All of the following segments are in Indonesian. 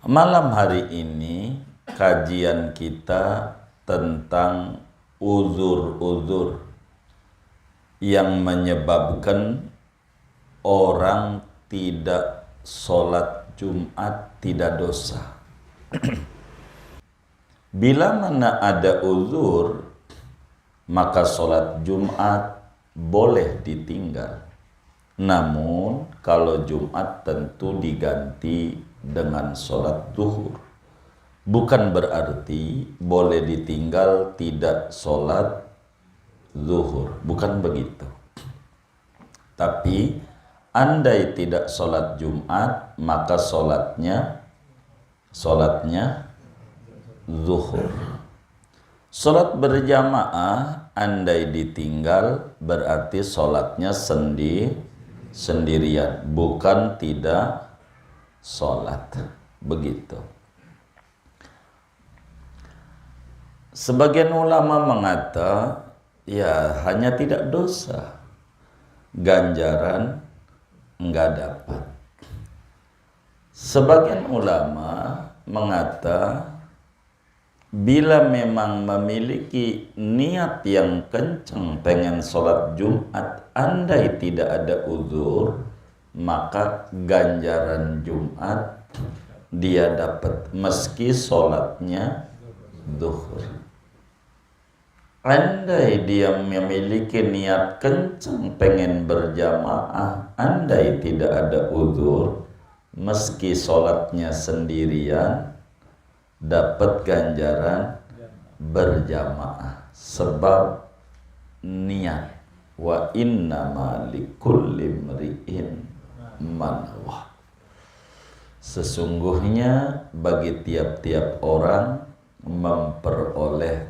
Malam hari ini kajian kita tentang uzur-uzur yang menyebabkan orang tidak sholat Jumat tidak dosa. Bila mana ada uzur, maka sholat Jumat boleh ditinggal. Namun kalau Jumat tentu diganti dengan sholat zuhur. Bukan berarti boleh ditinggal tidak sholat zuhur, bukan begitu. Tapi andai tidak sholat Jumat, maka sholatnya zuhur. Sholat berjamaah andai ditinggal berarti sholatnya sendirian, bukan tidak sholat. Begitu. Sebagian ulama mengata ya hanya tidak dosa, ganjaran enggak dapat. Sebagian ulama mengata bila memang memiliki niat yang kencang pengen sholat Jumat, andai tidak ada uzur, maka ganjaran Jumat dia dapat meski sholatnya zuhur. Andai dia memiliki niat kencang pengen berjamaah, andai tidak ada uzur, meski sholatnya sendirian, dapat ganjaran berjamaah. Sebab niat, wa innama likulli imri'in ma nawa. Sesungguhnya bagi tiap-tiap orang memperoleh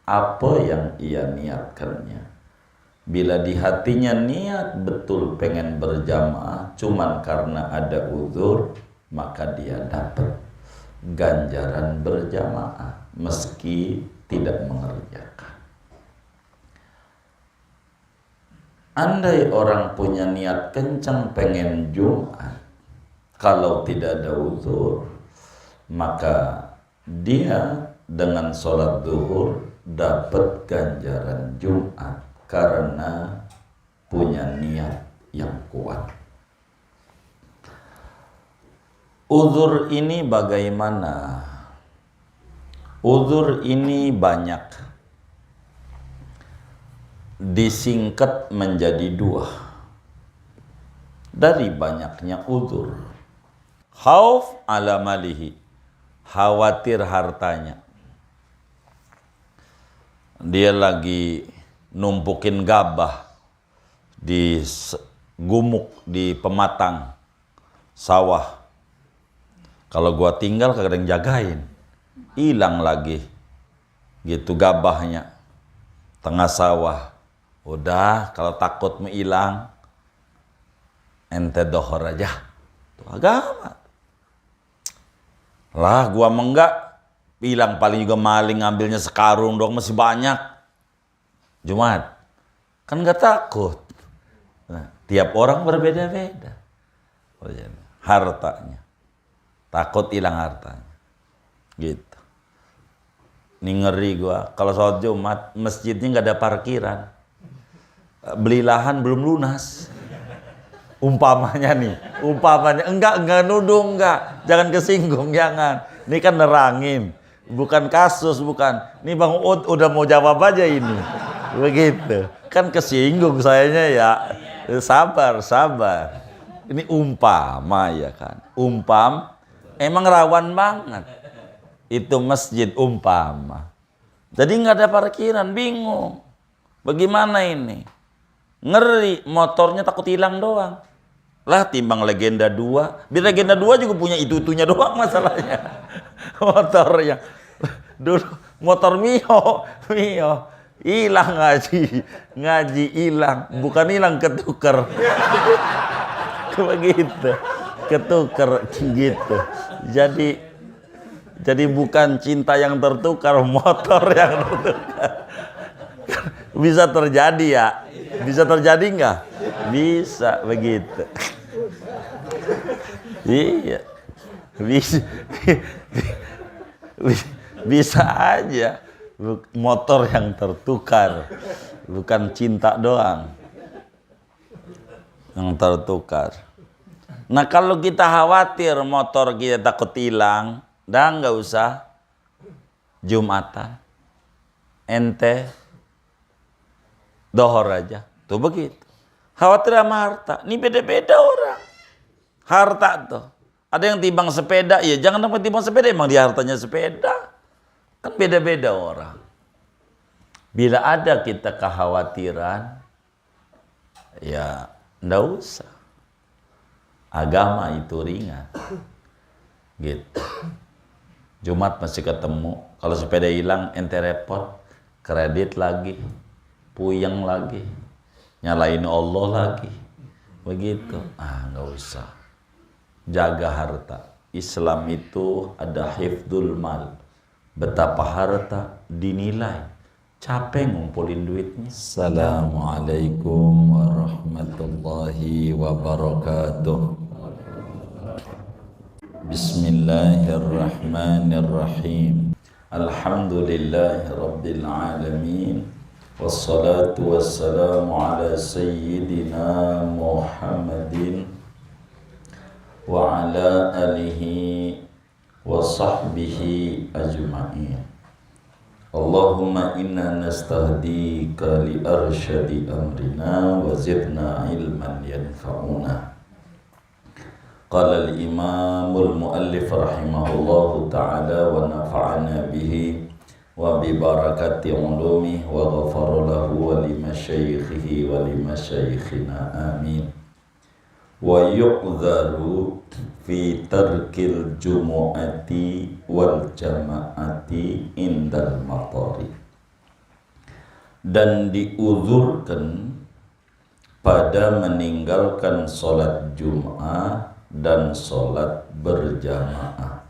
apa yang ia niatkannya. Bila di hatinya niat betul pengen berjamaah cuman karena ada uzur, maka dia dapat ganjaran berjamaah meski tidak mengerjakan. Andai orang punya niat kencang pengen Jumat, kalau tidak ada uzur, maka dia dengan sholat zuhur dapat ganjaran Jumat karena punya niat yang kuat. Uzur ini bagaimana? Uzur ini banyak, disingkat menjadi dua dari banyaknya uzur. Khauf ala malihi, khawatir hartanya. Dia lagi numpukin gabah di gumuk di pematang sawah. Kalau gua tinggal kagak ada yang jagain, hilang lagi gitu gabahnya tengah sawah. Udah, kalau takut mau hilang, ente dohor aja. Itu agama. Lah gua menggak hilang, paling juga maling ngambilnya sekarung dong, masih banyak. Jumat kan nggak takut. Nah, tiap orang berbeda-beda hartanya, takut hilang hartanya gitu. Ini ngeri gua kalau sholat Jumat masjidnya nggak ada parkiran, beli lahan belum lunas. Umpamanya enggak nuduh, enggak, jangan kesinggung, jangan. Ini kan nerangin, bukan kasus, bukan. Ini Bang Ud udah mau jawab aja ini. Begitu. Kan kesinggung sayanya ya. Sabar. Ini umpama ya kan. Emang rawan banget. Itu masjid umpama. Jadi nggak ada parkiran, bingung. Bagaimana ini? Ngeri, motornya takut hilang doang. Lah timbang Legenda 2. Di Legenda 2 juga punya itu-itunya doang masalahnya. Motornya. Dulu motor Mio hilang ngaji hilang, bukan hilang ketuker. Begitu, ketuker gitu. Jadi bukan cinta yang tertukar, motor yang tertukar. Bisa terjadi ya? Bisa terjadi nggak? Bisa begitu. Iya. bisa, bisa aja motor yang tertukar, bukan cinta doang yang tertukar. Nah kalau kita khawatir motor kita takut hilang, dah nggak usah Jumatan, ente dohor aja, tuh begitu. Khawatir sama harta, ini beda-beda orang. Harta tuh, ada yang timbang sepeda, ya jangan sampai timbang sepeda, emang dia hartanya sepeda. Kan beda-beda orang. Bila ada kita kekhawatiran, ya ndak usah. Agama itu ringan, gitu. Jumat masih ketemu, kalau sepeda hilang ente repot, kredit lagi, puyeng lagi, nyalain Allah lagi, begitu. Nggak usah. Jaga harta. Islam itu ada hifdzul mal. Betapa harta dinilai. Capek ngumpulin duitnya. Assalamualaikum warahmatullahi wabarakatuh. Bismillahirrahmanirrahim. Alhamdulillahi rabbil alamin. Wassalatu wassalamu ala sayyidina Muhammadin wa ala alihi wa sahbihi ajma'in. Allahumma inna nastahdika li arsyadi amrina wa zidna ilman yanfa'una. Qala al-imamul muallif rahimahullahu ta'ala wa nafa'ana bihi wa bi barakati ulumih wa ghafara lahu wa li masyaikhihi wa li masyaikhina amin. Wa yu'dharu fi tarkil jumu'ati wal jama'ati indal matari. Dan diuzurkan pada meninggalkan sholat Jum'ah dan sholat berjamaah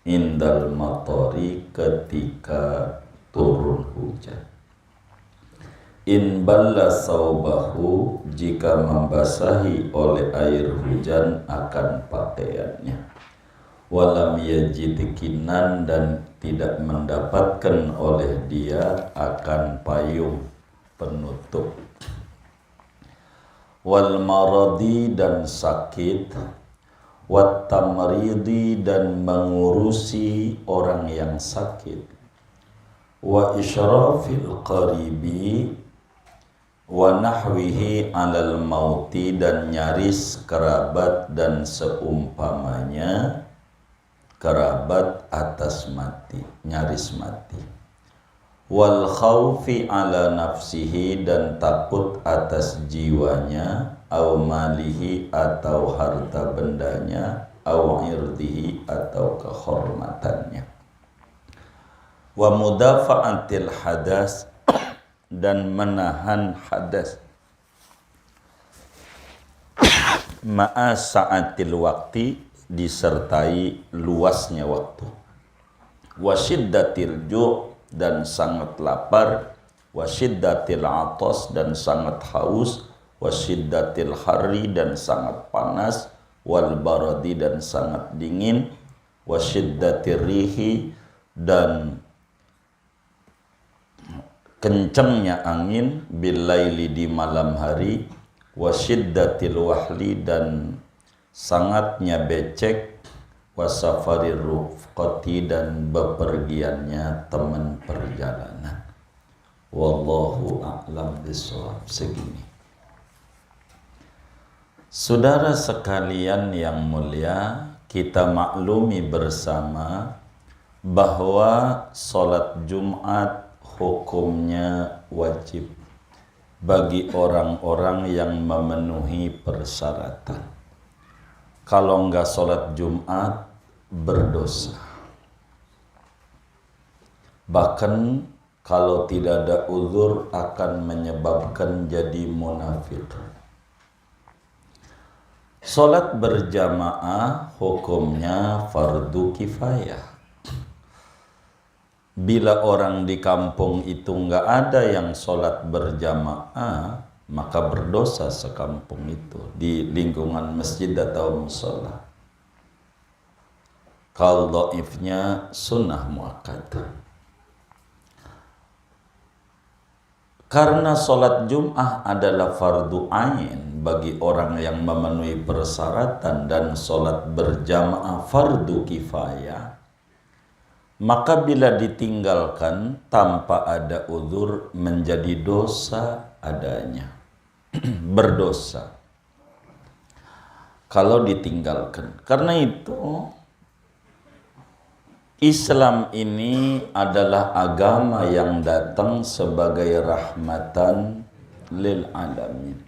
indal matori ketika turun hujan. In balla saubahu, jika membasahi oleh air hujan akan pakaiannya. Walam yajid kinan, dan tidak mendapatkan oleh dia akan payung penutup. Wal maradi, dan sakit. Wat tamridi, dan mengurusi orang yang sakit. Wa isyrafil qaribi wa nahwihi alal mauti, dan nyaris kerabat dan seumpamanya kerabat atas mati, nyaris mati. Wal khawfi ala nafsihi, dan takut atas jiwanya, au malihi, atau harta bendanya, au irdihi, atau kehormatannya. Wa mudafa'atil hadas, dan menahan hadas, ma'a sa'atil wakti, disertai luasnya waktu. Wa syiddatil ju', dan sangat lapar. Wa syiddatil atas, dan sangat haus. Wa syiddatil harri, dan sangat panas. Wal baradi, dan sangat dingin. Wa syiddatir rihi, dan kencangnya angin. Bil laili, di malam hari. Wa syiddatil wahli, dan sangatnya becek. Wa safarir rufqati, dan bepergiannya teman perjalanan. Wallahu a'lam bishawab. Segini. Saudara sekalian yang mulia, kita maklumi bersama bahwa sholat Jumat hukumnya wajib bagi orang-orang yang memenuhi persyaratan. Kalau enggak sholat Jumat, berdosa. Bahkan kalau tidak ada uzur akan menyebabkan jadi munafik. Sholat berjamaah hukumnya fardu kifayah. Bila orang di kampung itu enggak ada yang sholat berjamaah, maka berdosa sekampung itu di lingkungan masjid atau mushola. Kalau dhaifnya sunnah muakkadah. Karena sholat Jum'ah adalah fardu ain bagi orang yang memenuhi persyaratan dan sholat berjamaah fardu kifayah, maka bila ditinggalkan tanpa ada uzur menjadi dosa adanya. Berdosa kalau ditinggalkan. Karena itu Islam ini adalah agama yang datang sebagai rahmatan lil alamin.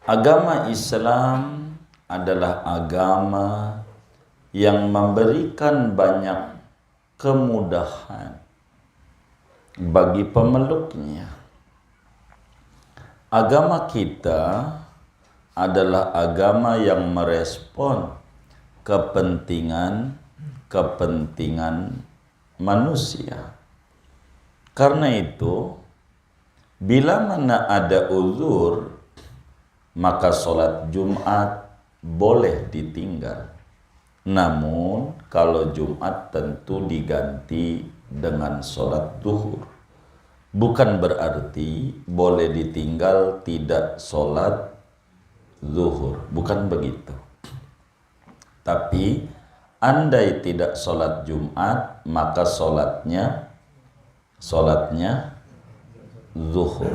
Agama Islam adalah agama yang memberikan banyak kemudahan bagi pemeluknya. Agama kita adalah agama yang merespon kepentingan manusia. Karena itu, bila mana ada uzur, maka sholat Jumat boleh ditinggal. Namun, kalau Jumat tentu diganti dengan sholat zuhur. Bukan berarti boleh ditinggal tidak sholat zuhur. Bukan begitu. Tapi, andai tidak sholat Jumat, maka sholatnya zuhur.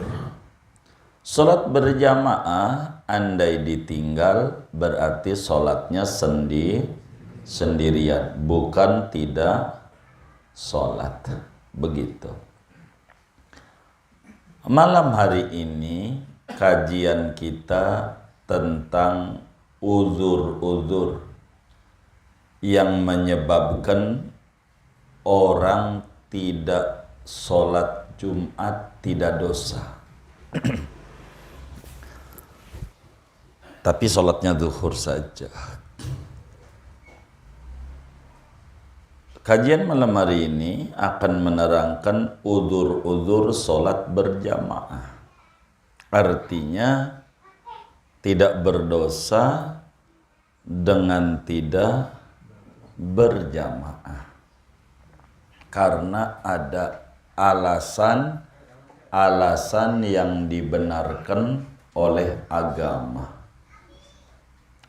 Sholat berjamaah, andai ditinggal, berarti sholatnya sendirian, bukan tidak sholat. Begitu. Malam hari ini, kajian kita tentang uzur-uzur yang menyebabkan orang tidak sholat Jumat tidak dosa. Tapi sholatnya zuhur saja. Kajian malam hari ini akan menerangkan uzur-uzur sholat berjamaah. Artinya tidak berdosa dengan tidak berjamaah karena ada alasan yang dibenarkan oleh agama.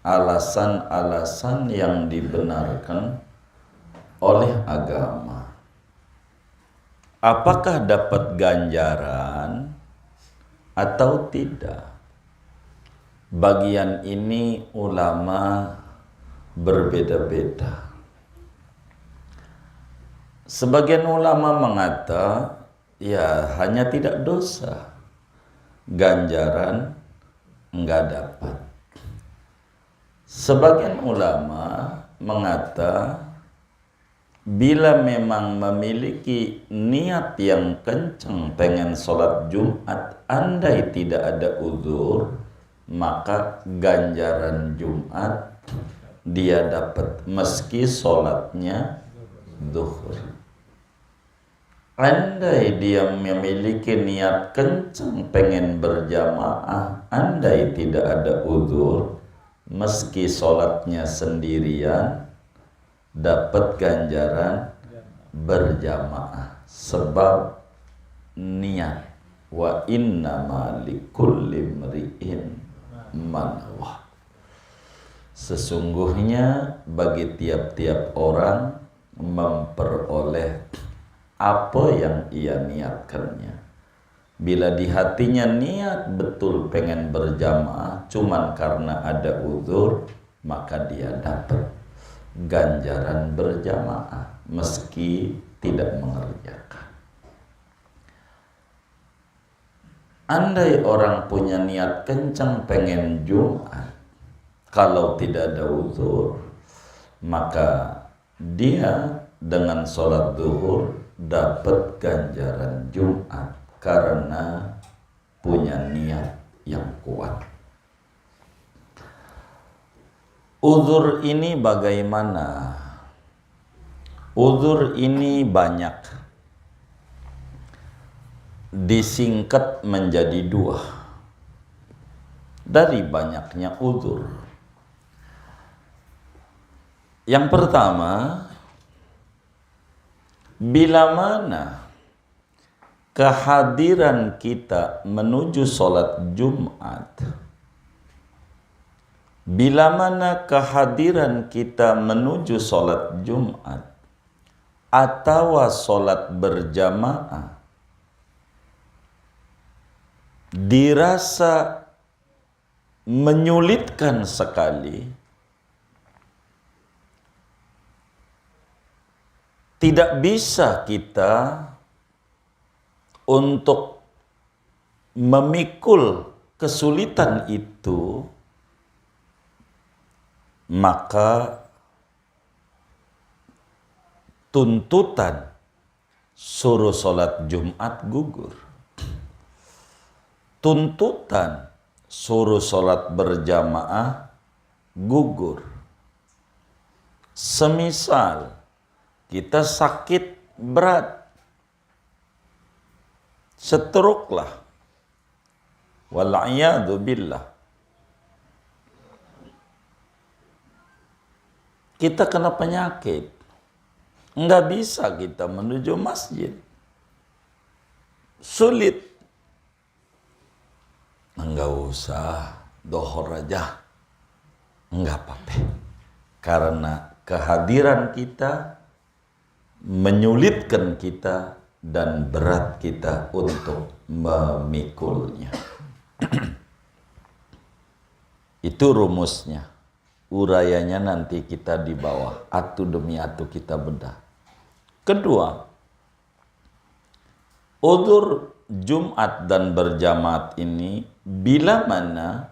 Alasan yang dibenarkan oleh agama. Apakah dapat ganjaran atau tidak? Bagian ini ulama berbeda-beda. Sebagian ulama mengata, ya hanya tidak dosa, ganjaran enggak dapat. Sebagian ulama mengata, bila memang memiliki niat yang kencang pengen sholat Jumat, andai tidak ada uzur, maka ganjaran Jumat dia dapat meski sholatnya zuhur. Andai dia memiliki niat kencang pengen berjamaah, andai tidak ada uzur, meski sholatnya sendirian, dapat ganjaran berjamaah. Sebab niat. Wa innama likulli imri'in ma nawa. Sesungguhnya bagi tiap-tiap orang memperoleh apa yang ia niatkannya. Bila di hatinya niat betul pengen berjamaah, cuman karena ada uzur, maka dia dapat ganjaran berjamaah meski tidak mengerjakan. Andai orang punya niat kencang pengen Jumat, kalau tidak ada uzur, maka dia dengan sholat zuhur dapat ganjaran Jumat karena punya niat yang kuat. Uzur ini bagaimana? Uzur ini banyak. Disingkat menjadi dua. Dari banyaknya uzur. Yang pertama, bila mana kehadiran kita menuju sholat Jumat, bila mana kehadiran kita menuju sholat Jumat atau sholat berjamaah dirasa menyulitkan sekali, tidak bisa kita untuk memikul kesulitan itu, maka tuntutan suruh sholat Jumat gugur. Tuntutan suruh sholat berjamaah gugur. Semisal kita sakit berat, stroke lah, wal'iyadu billah, kita kena penyakit, nggak bisa kita menuju masjid, sulit, nggak usah dohor aja, nggak apa-apa, karena kehadiran kita menyulitkan kita dan berat kita untuk memikulnya. Itu rumusnya. Urayanya nanti kita di bawah, atu demi atu kita bedah. Kedua, udzur Jumat dan berjamaat ini bila mana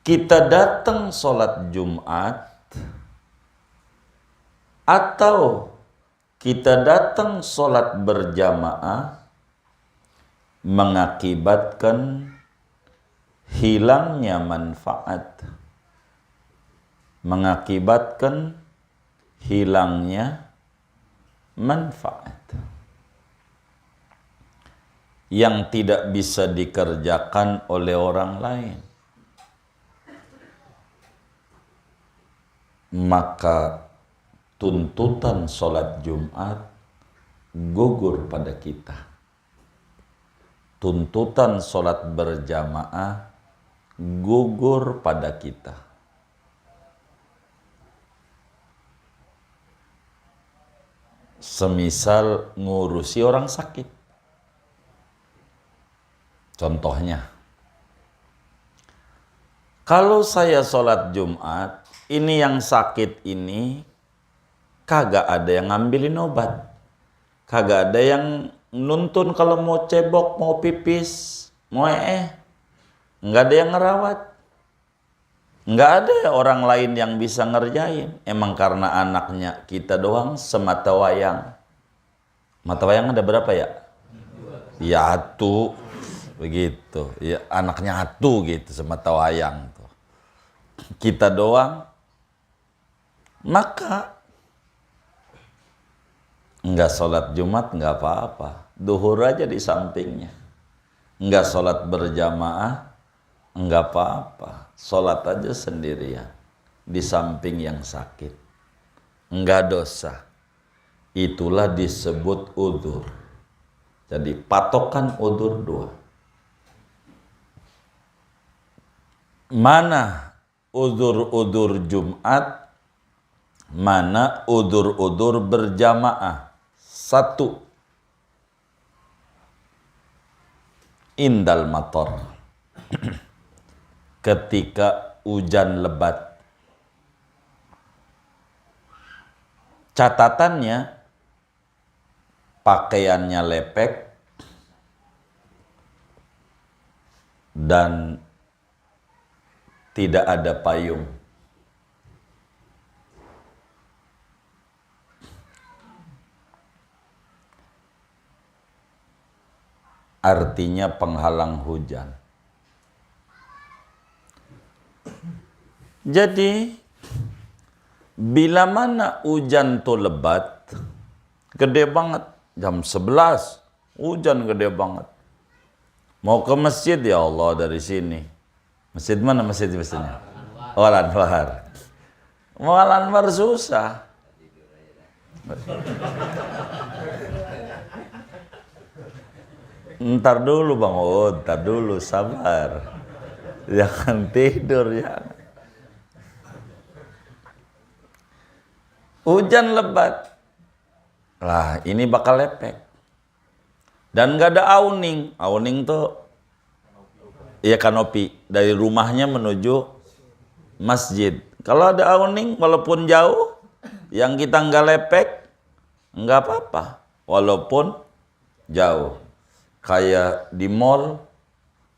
kita datang sholat Jumat atau kita datang sholat berjamaah mengakibatkan hilangnya manfaat, mengakibatkan hilangnya manfaat yang tidak bisa dikerjakan oleh orang lain, maka tuntutan sholat Jumat gugur pada kita. Tuntutan sholat berjamaah gugur pada kita. Semisal ngurusi orang sakit. Contohnya, kalau saya sholat Jumat, ini yang sakit ini kagak ada yang ngambilin obat, kagak ada yang nuntun kalau mau cebok, mau pipis, mau nggak ada yang ngerawat, nggak ada orang lain yang bisa ngerjain. Emang karena anaknya kita doang semata wayang. Mata wayang ada berapa ya? Ya atu, begitu. Ya anaknya atu gitu semata wayang tuh. Kita doang, maka enggak sholat Jumat enggak apa-apa, duhur aja di sampingnya. Enggak sholat berjamaah enggak apa-apa, sholat aja sendirian di samping yang sakit, enggak dosa. Itulah disebut udzur. Jadi patokan udzur dua. Mana udzur-udzur Jumat, mana udzur-udzur berjamaah? Satu, indal mator, ketika hujan lebat. Catatannya, pakaiannya lepek dan tidak ada payung. Artinya penghalang hujan. Jadi bila mana hujan tuh lebat, gede banget, jam 11, hujan gede banget. Mau ke masjid, ya Allah, dari sini. Masjid mana masjidnya? Oh, Al-Anwar. Malah Anwar susah. Ntar dulu Bang ntar dulu, sabar. Jangan tidur ya. Hujan lebat. Lah, ini bakal lepek. Dan gak ada awning. Awning tuh ya kanopi dari rumahnya menuju masjid. Kalau ada awning walaupun jauh, yang kita nggak lepek, nggak apa-apa. Walaupun jauh. Kayak di mall,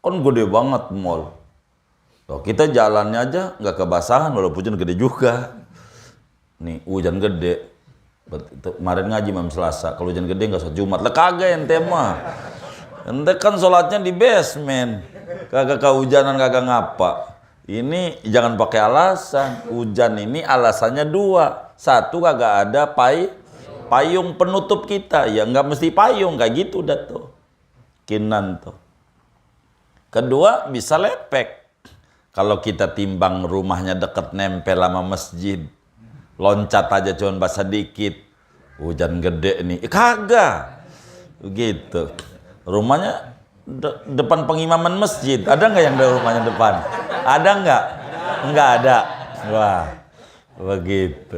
kan gede banget mall. Loh, kita jalannya aja nggak kebasahan walaupun hujan gede juga. Nih hujan gede. Kemarin ngaji malam Selasa, kalau hujan gede nggak sholat Jumat. Lah kagak ente mah. Ente kan sholatnya di basement. Kagak kehujanan kagak ngapa. Ini jangan pakai alasan. Hujan ini alasannya dua. Satu kagak ada payung penutup kita. Ya nggak mesti payung kayak gitu dah tuh. Kinan tuh. Kedua bisa lepek. Kalau kita timbang rumahnya deket nempel sama masjid, loncat aja cuman basah dikit, hujan gede nih, kagak, gitu. Rumahnya depan pengimaman masjid, ada nggak yang dari rumahnya depan? Ada nggak? Nggak ada. Wah, begitu.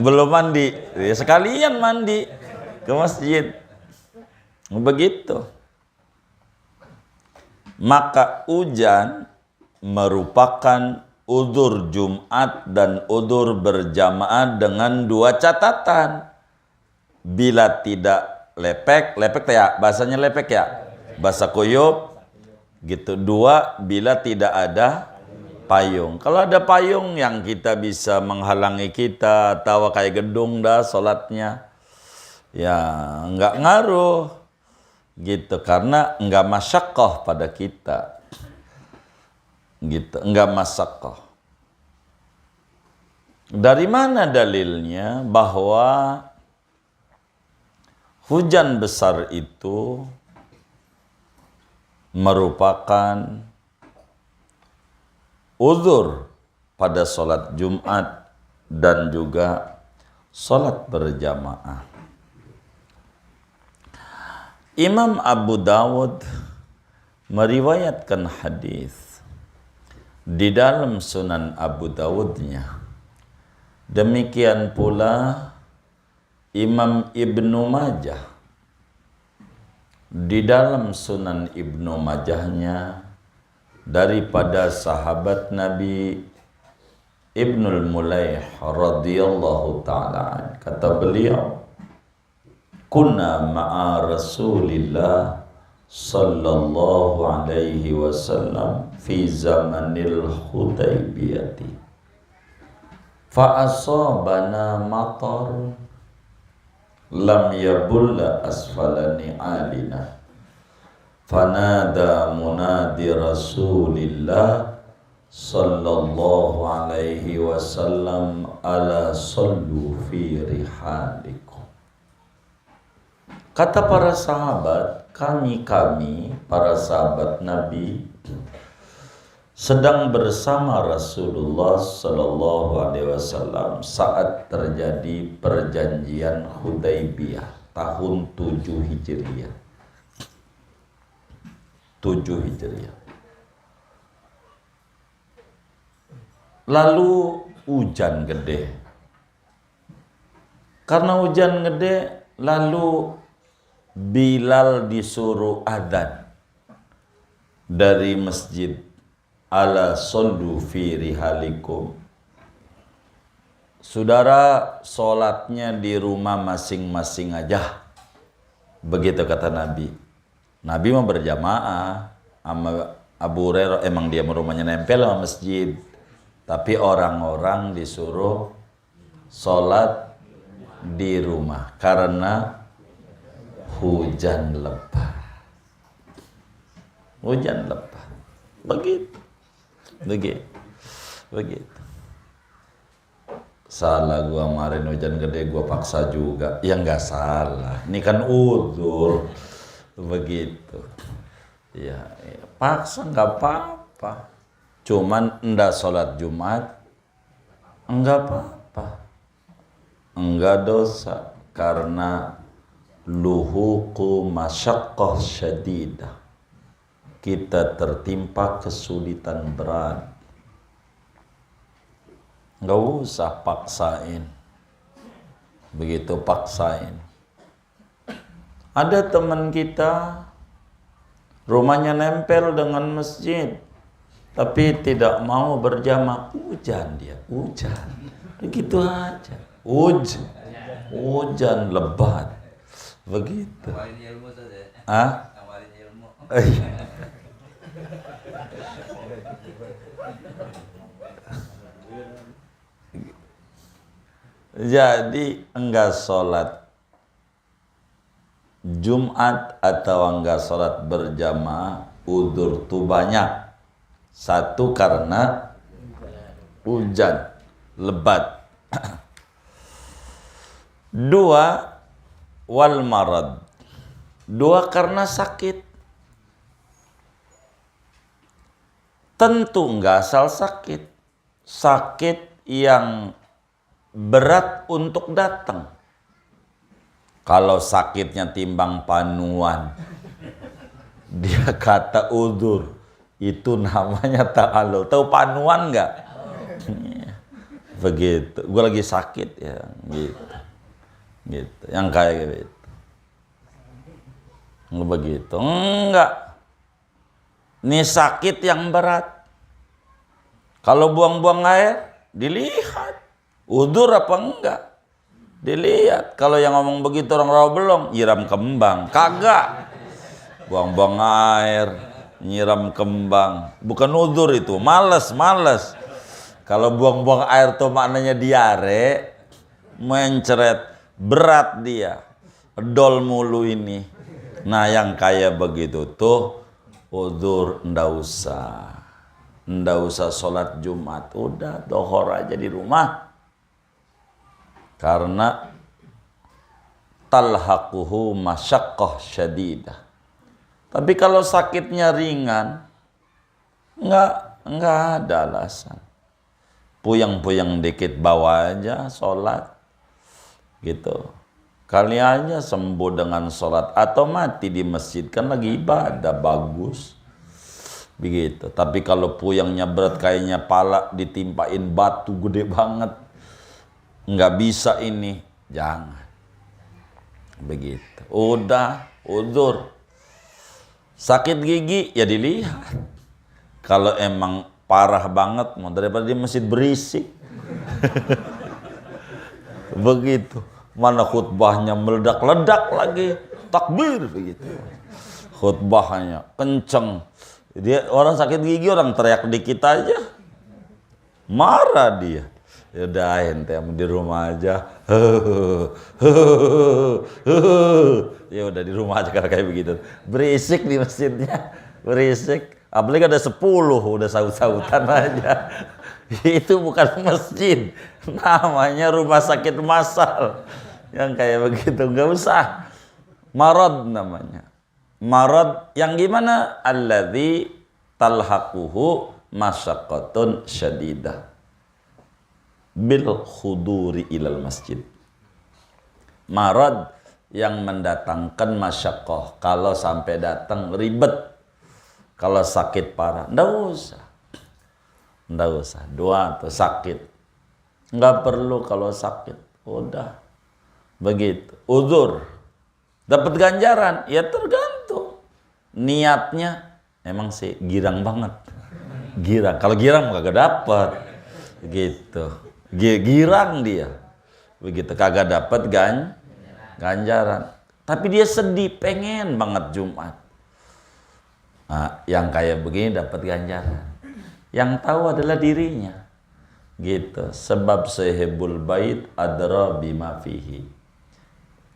Belum mandi, ya sekalian mandi ke masjid. Begitu. Maka hujan merupakan udzur Jumat dan udzur berjamaah dengan dua catatan. Bila tidak lepek ya, bahasanya lepek ya, bahasa kuyup gitu. Dua, bila tidak ada payung. Kalau ada payung yang kita bisa menghalangi kita, tawa kayak gedung dah sholatnya, ya nggak ngaruh gitu, karena nggak masyaqqah pada kita gitu, nggak masyaqqah. Dari mana dalilnya bahwa hujan besar itu merupakan uzur pada sholat Jumat dan juga sholat berjamaah? Imam Abu Dawud meriwayatkan hadis di dalam Sunan Abu Dawudnya. Demikian pula Imam Ibnu Majah di dalam Sunan Ibnu Majahnya daripada sahabat Nabi Ibnul Mulaih radhiyallahu ta'ala, kata beliau, kunna ma'a Rasulillah sallallahu alaihi wasallam fi zamanil Hudaybiyati fa asabana matar lam yabulla asfala ni'alina fanada munadi Rasulillah sallallahu alaihi wasallam ala sallu fi rihalikum. Kata para sahabat, kami para sahabat Nabi sedang bersama Rasulullah Sallallahu Alaihi Wasallam saat terjadi perjanjian Hudaybiyah tahun 7 Hijriah. 7 Hijriah. Lalu hujan gede. Karena hujan gede, lalu Bilal disuruh adzan dari masjid, ala sallu fi rihalikum. Saudara, sholatnya di rumah masing-masing aja. Begitu kata Nabi. Nabi mau berjamaah sama Abu Hurairah, emang dia rumahnya nempel sama masjid. Tapi orang-orang disuruh sholat di rumah karena hujan lebat. Hujan lebat. Begitu. Salah gua kemarin hujan gede, gua paksa juga. Ya nggak salah. Ini kan udzur. Begitu. Ya, paksa nggak apa-apa. Cuman ndak sholat Jumat enggak apa-apa, enggak dosa, karena luhuqu masyaqqah syadidah, kita tertimpa kesulitan berat. Enggak usah paksain, begitu paksain. Ada teman kita rumahnya nempel dengan masjid, tapi tidak mau berjamaah. Hujan dia, hujan. Begitu aja. Hujan lebat. Begitu. Ah? Jadi enggak sholat Jumat atau enggak sholat berjamaah, udzur tuh banyak. Satu, karena hujan lebat. Dua, wal marad. Dua, karena sakit. Tentu enggak asal sakit. Sakit yang berat untuk datang. Kalau sakitnya timbang panuan, dia kata udzur, itu namanya ta'alul. Tahu panuan nggak? Begitu. Gue lagi sakit ya, gitu. Gitu. Yang kayak gitu. Nggak begitu. Enggak. Ini sakit yang berat. Kalau buang-buang air, dilihat. Udzur apa enggak? Dilihat. Kalau yang ngomong begitu orang rawa belum, nyiram kembang. Kagak. Buang-buang air, nyiram kembang. Bukan udzur itu, males. Kalau buang-buang air tuh maknanya diare, mencret, berat dia. Dol mulu ini. Nah yang kayak begitu tuh, udzur ndak usah. Ndak usah sholat Jumat. Udah, dohor aja di rumah. Karena talhaquhu masyaqqah syadidah. Tapi kalau sakitnya ringan, enggak ada alasan. Puyeng-puyeng dikit bawa aja sholat, gitu. Kali aja sembuh dengan sholat atau mati di masjid, kan lagi ibadah bagus, begitu. Tapi kalau puyengnya berat, kayaknya pala ditimpain batu gede banget, nggak bisa ini, jangan. Begitu. Udah, udzur. Sakit gigi, ya dilihat. Kalau emang parah banget, mau daripada di masjid berisik. Begitu. Mana khutbahnya meledak-ledak lagi. Takbir, begitu. Khutbahnya kenceng. Dia orang sakit gigi, orang teriak dikit aja, marah dia. Ya udah ente di rumah aja. Ya udah di rumah aja karena kayak begitu. Berisik di masjidnya, berisik. Apalagi ada 10 udah saut-sautan aja. Itu bukan masjid, namanya rumah sakit massal. Yang kayak begitu nggak usah. Marad namanya. Marad yang gimana? Alladzi talhaquhu masyaqqatun syadidah bil khuduri ilal masjid. Marad yang mendatangkan masyaqqah, kalau sampai datang ribet, kalau sakit parah, ndak usah. Dua atau sakit, nggak perlu kalau sakit, udah begitu. Udzur dapat ganjaran, ya tergantung niatnya. Emang sih girang banget, girang. Kalau girang kagak dapat, gitu. Girang dia, begitu, kagak dapat ganjaran. Tapi dia sedih, pengen banget Jumat. Nah, yang kayak begini dapat ganjaran. Yang tahu adalah dirinya, gitu. Sebab sahibul bait adra bima fihi.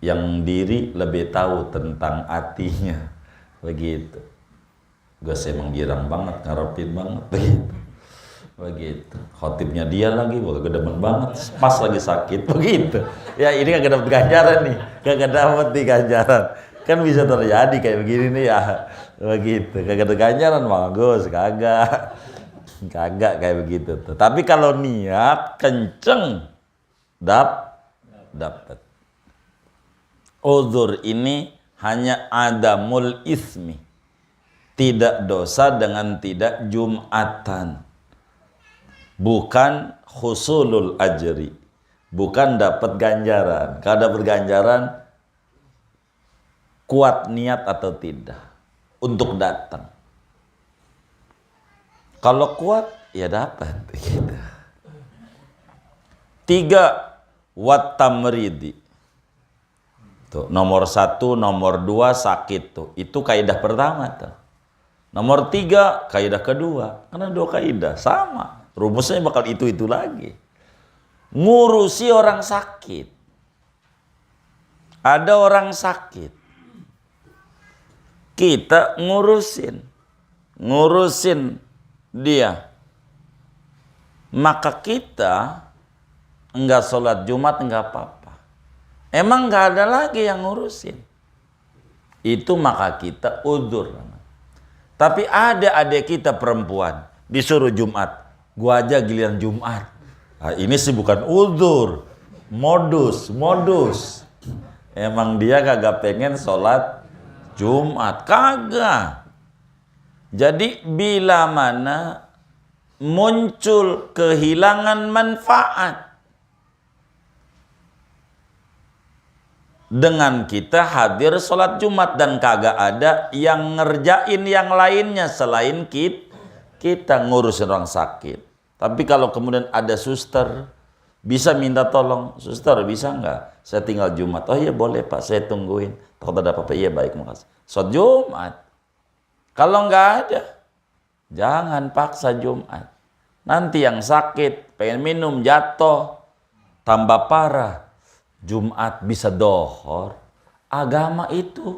Yang diri lebih tahu tentang hatinya, begitu. Gue emang girang banget, ngarepin banget, begitu. Begitu. Khotibnya dia lagi, gak demen banget, pas lagi sakit, begitu. Ya ini kagak dapat ganjaran nih, kagak dapat nih ganjaran. Kan bisa terjadi kayak begini nih ya, begitu. Kagak ada ganjaran, bagus, kagak. Kagak kayak begitu tuh. Tapi kalau niat kenceng dapat. Uzur ini hanya adamul ismi. Tidak dosa dengan tidak jumatan. Bukan husulul ajri. Bukan dapat ganjaran. Kalau dapat ganjaran, kuat niat atau tidak untuk datang. Kalau kuat, ya dapat. Gitu. 3, wat tamridi. Tuh, nomor 1, nomor 2 sakit tuh. Itu kaidah pertama tuh. Nomor 3, kaidah kedua. Karena 2 kaidah sama. Rumusnya bakal itu lagi. Ngurusi orang sakit. Ada orang sakit. Kita ngurusin dia. Maka kita enggak sholat Jumat enggak apa-apa. Emang enggak ada lagi yang ngurusin. Itu maka kita udzur. Tapi ada adik kita perempuan disuruh Jumat. Gua aja giliran Jumat. Nah, ini sih bukan udzur. Modus. Emang dia kagak pengen sholat Jumat. Kagak. Jadi bila mana muncul kehilangan manfaat dengan kita hadir sholat Jumat dan kagak ada yang ngerjain yang lainnya selain kita ngurusin orang sakit. Tapi kalau kemudian ada suster, bisa minta tolong, suster bisa nggak? Saya tinggal Jumat. Oh iya boleh Pak, saya tungguin. Takut ada apa-apa, iya baik makasih. Sholat Jumat. Kalau nggak ada, jangan paksa Jumat. Nanti yang sakit, pengen minum, jatuh, tambah parah. Jumat bisa dohor. Agama itu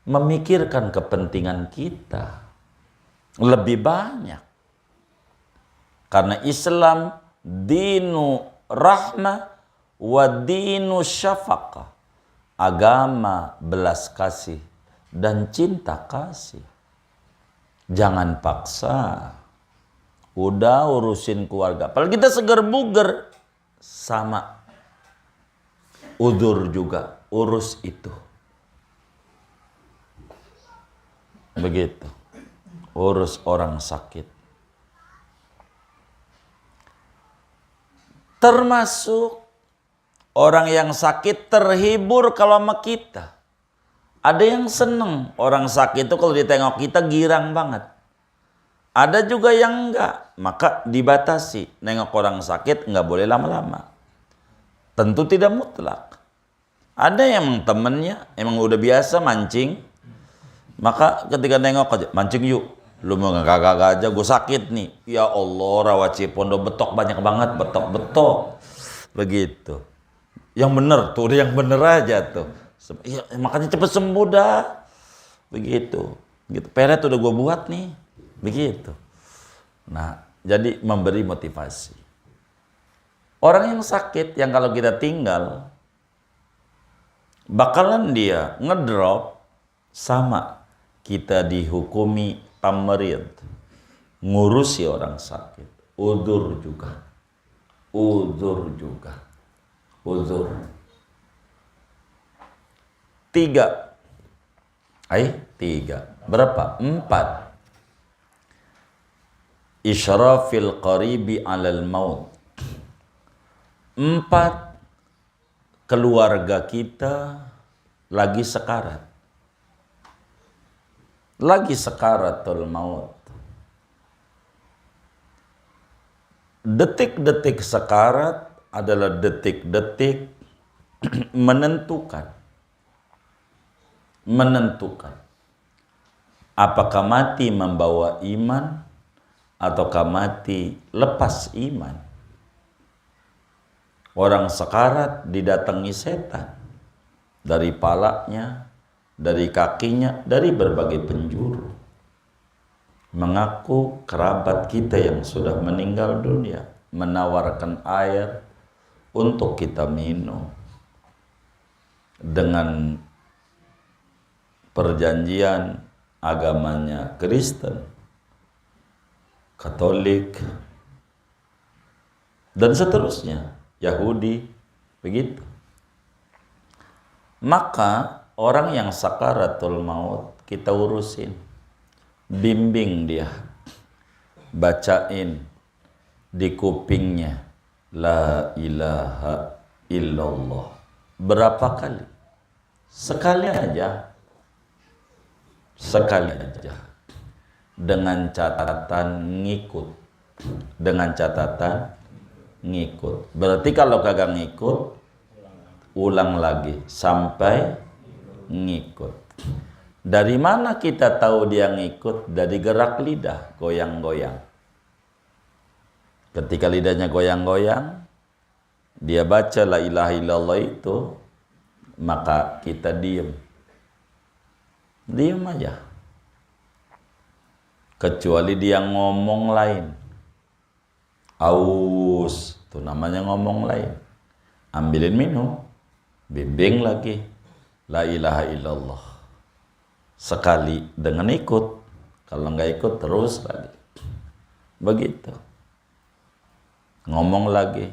memikirkan kepentingan kita lebih banyak. Karena Islam dinu rahmah wa dinu syafaqah. Agama belas kasih dan cinta kasih. Jangan paksa. Udah urusin keluarga. Apalagi kita seger buger sama. Udzur juga urus itu. Begitu. Urus orang sakit. Termasuk orang yang sakit terhibur kalau sama kita. Ada yang seneng orang sakit itu kalau ditengok kita girang banget. Ada juga yang enggak, maka dibatasi. Nengok orang sakit enggak boleh lama-lama. Tentu tidak mutlak. Ada yang temennya emang udah biasa mancing, maka ketika nengok aja, mancing yuk. Lu mau gak aja, gue sakit nih. Ya Allah, rawa Cipondo betok banyak banget, betok. Begitu. Yang bener tuh, udah yang bener aja tuh. Ya, makanya cepet sembuh dah. Begitu. Gitu. Peret udah gue buat nih. Begitu. Nah, jadi memberi motivasi. Orang yang sakit, yang kalau kita tinggal, bakalan dia ngedrop sama kita dihukumi tamrid, ngurusi orang sakit, udzur juga. Udzur. 3. Berapa? 4. Isyrafil qaribi 'alal maut. 4. Keluarga kita lagi sekarat. Lagi sekaratul maut. Detik-detik sekarat adalah detik-detik menentukan. Apakah mati membawa iman ataukah mati lepas iman. Orang sekarat didatangi setan dari palanya, dari kakinya, dari berbagai penjuru. Mengaku kerabat kita yang sudah meninggal dunia, menawarkan air untuk kita minum dengan perjanjian agamanya Kristen. Katolik, dan seterusnya, Yahudi, begitu. Maka orang yang sakaratul maut kita urusin, bimbing dia, bacain di kupingnya la ilaha illallah. Berapa kali? Sekali aja. Sekali aja. Dengan catatan ngikut. Dengan catatan ngikut. Berarti kalau kagak ngikut, ulang lagi sampai ngikut. Dari mana kita tahu dia ngikut? Dari gerak lidah, goyang-goyang. Ketika lidahnya goyang-goyang, dia baca la ilaha illallah itu, maka kita diem. Diem aja. Kecuali dia ngomong lain. Aus, itu namanya ngomong lain. Ambilin minum, bimbing lagi. La ilaha illallah. Sekali dengan ikut. Kalau nggak ikut terus lagi. Begitu. Ngomong lagi.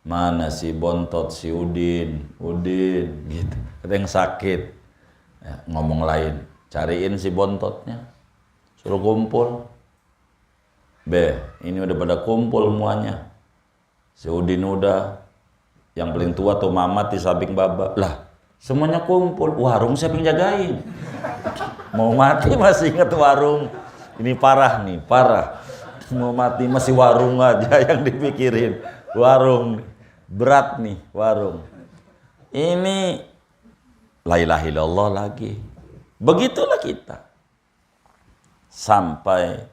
Mana si bontot, si Udin gitu. Ada yang sakit. Ya, ngomong lain. Cariin si bontotnya. Suruh kumpul. Ini udah pada kumpul semuanya. Si Udin udah. Yang paling tua tuh Mamat di samping Baba. Lah, semuanya kumpul. Warung siapa yang jagain? Mau mati masih ingat warung. Ini parah nih, parah. Mau mati masih warung aja yang dipikirin. Warung. Berat nih, warung. Ini la ilaha illallah lagi. Begitulah kita. Sampai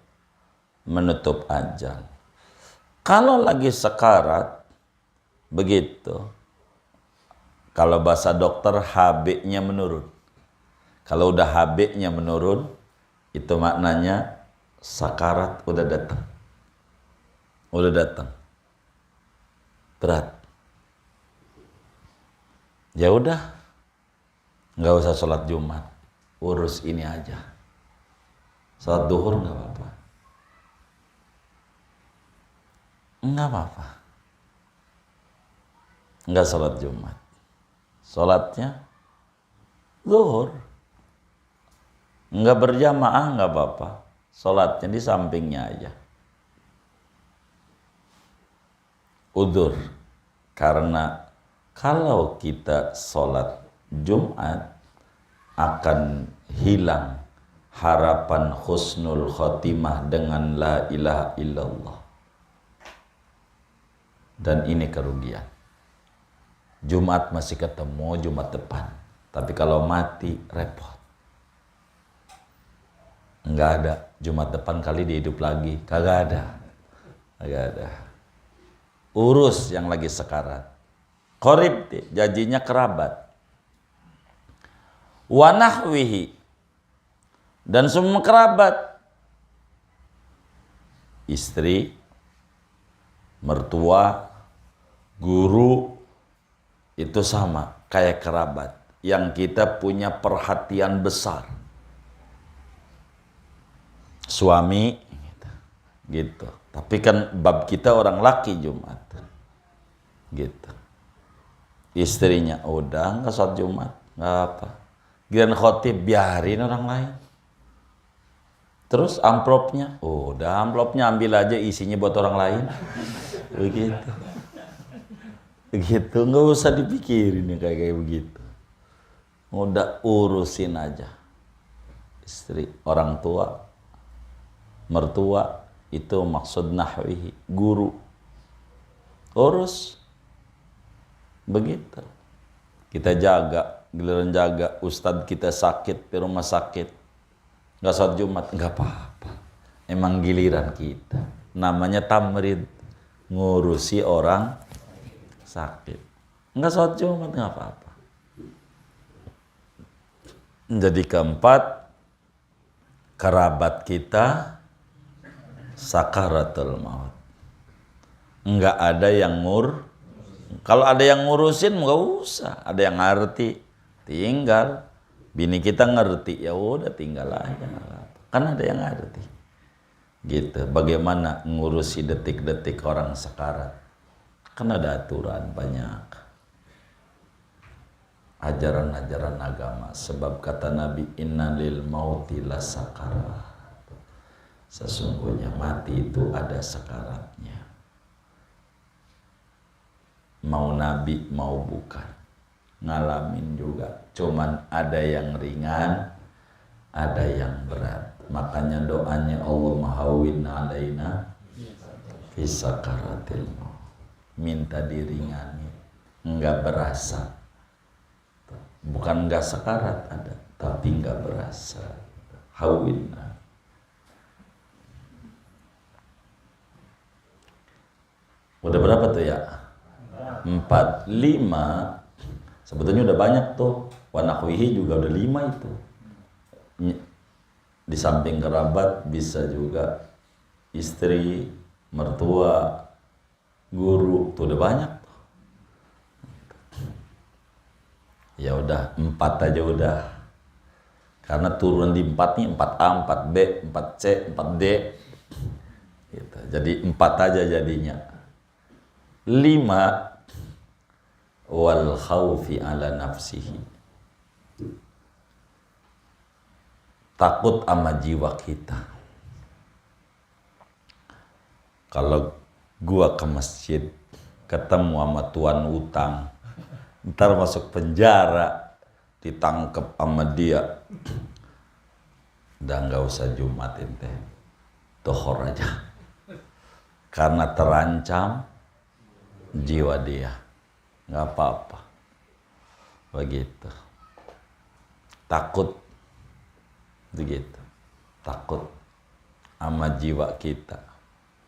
menutup ajal. Kalau lagi sekarat, begitu. Kalau bahasa dokter HB-nya menurun. Kalau udah HB-nya menurun, itu maknanya sakarat udah datang. Udah datang. Berat. Ya udah. Nggak usah sholat Jumat. Urus ini aja. Sholat duhur nggak apa-apa. Nggak apa-apa. Nggak sholat Jumat. Sholatnya zuhur. Nggak berjamaah nggak apa-apa. Sholatnya di sampingnya aja. Udzur. Karena kalau kita sholat Jumat akan hilang harapan husnul khotimah dengan la ilaha illallah. Dan ini kerugian. Jumat masih ketemu Jumat depan. Tapi kalau mati repot. Enggak ada Jumat depan kali dia hidup lagi. Kagak ada. Kagak ada. Urus yang lagi sekarat. Qorib, janjinya kerabat. Wa nahwihi. Dan semua kerabat. Istri, mertua, guru, itu sama kayak kerabat yang kita punya perhatian besar. Suami gitu. Tapi kan bab kita orang laki Jumat. Gitu. Istrinya udah enggak sholat Jumat, enggak apa. Giliran khotib biarin orang lain. Terus amplopnya, udah amplopnya ambil aja isinya buat orang lain. Begitu. Begitu, nggak usah dipikirin ya kayak begitu. Udah urusin aja. Istri, orang tua, mertua, itu maksud nahwihi, guru. Urus. Begitu. Kita jaga, giliran jaga, ustadz kita sakit di rumah sakit. Nggak sholat Jumat, nggak apa-apa. Emang giliran kita. Namanya tamrid. Ngurusi orang sakit. Nggak sholat Jumat, nggak apa-apa. Jadi keempat, kerabat kita sakaratul maut. Nggak ada yang kalau ada yang ngurusin nggak usah. Ada yang ngerti, tinggal. Bini kita ngerti, ya udah tinggal aja. Kan ada yang ngerti. Gitu. Bagaimana ngurusi detik-detik orang sekarat? Kan ada aturan banyak. Ajaran-ajaran agama. Sebab kata Nabi, innalil mauti lasakarat. Sesungguhnya mati itu ada sekaratnya. Mau Nabi mau bukan, ngalamin juga. Cuman ada yang ringan, ada yang berat. Makanya doanya Allahumma hawwin alaina fi sakaratil maut. Minta diringani, enggak berasa. Bukan enggak sekarat ada, tapi enggak berasa. Hawwin. Udah berapa tuh ya? 4, 5. Sebetulnya udah banyak tuh. Wanakwihi juga udah 5 itu. Di samping kerabat bisa juga istri, mertua, guru, tuh udah banyak tuh. Ya udah 4 aja udah. Karena turun di 4 nih, 4A, 4B, 4C, 4D. Gitu. Jadi 4 aja jadinya. 5 wal khaufi ala nafsihi. Takut sama jiwa kita. Kalau gua ke masjid ketemu sama tuan utang, ntar masuk penjara, ditangkep sama dia, udah nggak usah Jumat ente, dohor aja, karena terancam jiwa dia. Nggak apa-apa, begitu. Takut begitu, takut sama jiwa kita.